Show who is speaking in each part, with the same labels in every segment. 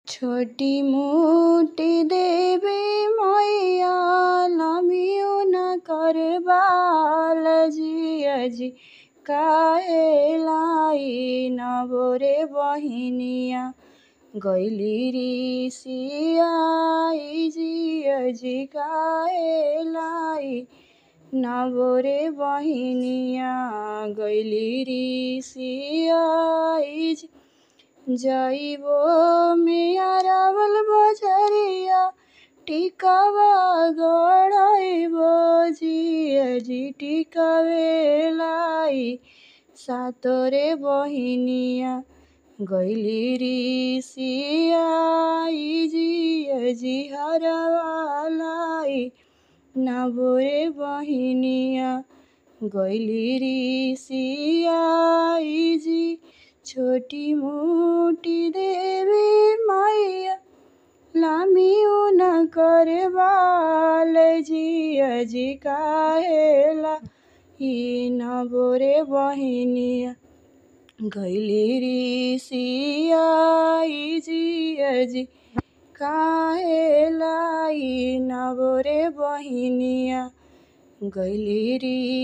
Speaker 1: छोटी मोटी देवी मैया नमियो न करबाल जियाजी काहेलाई नबोरे बहिनिया गैली ऋषियाई जियाजी काहेलाई नबोरे बहिनिया गैली ऋषियाई जाइबो मेयारावल बजरिया टिकावा गढ़ाइबो जियाजी टिकावेलाई सातोरे बहिनिया गैली ऋषियाई जियाजी हरवालाई नबोरे बहिनिया गैली ऋषियाई जी छोटी मोटी देवी मैया लामियो न करबाल जियाजी काहेला ई नबोरे बहिनिया गैली ऋषियाई जियाजी काहेलाई नबोरे बहिनिया गैली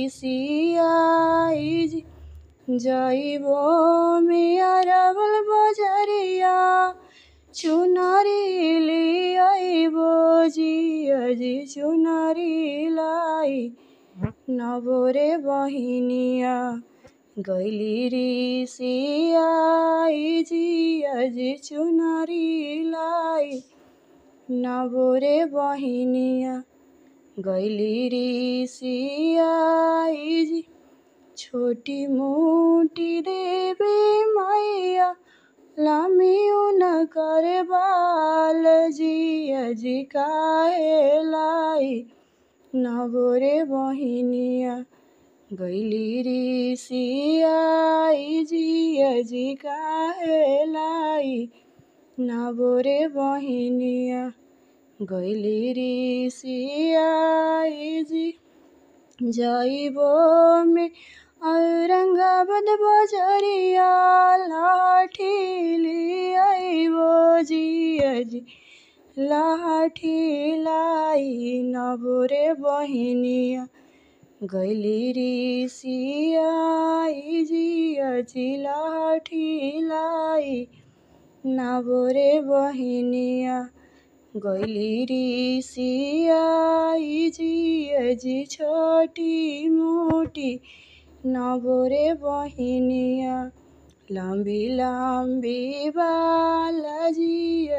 Speaker 1: ऋषियाई जी जाइबो मेयारावल बजरिया चुनरी लियाइबो जियाजी चुनरी लाई नबोरे बहिनिया गैली ऋषियाई जियाजी चुनरी लाई नबोरे बहिनिया गैली ऋषियाई जी छोटी मोटी देवी मैया लामियो न करबाल जियाजी काहेलाई नबोरे बहिनिया गैली ऋषियाई जियाजी काहेलाई नबोरे बहिनिया गैली ऋषियाई जी जाइबो में औरंगाबाद बजरिया लाठी लियाइबो जियाजी लाठी लाई नबोरे बहिनिया गैली ऋषियाई जियाजी लाठी लाई नबोरे बहिनिया गैली ऋषियाई जियाजी छोटी मोटी नबोरे बहिनिया लंबी लंबी बाल जिया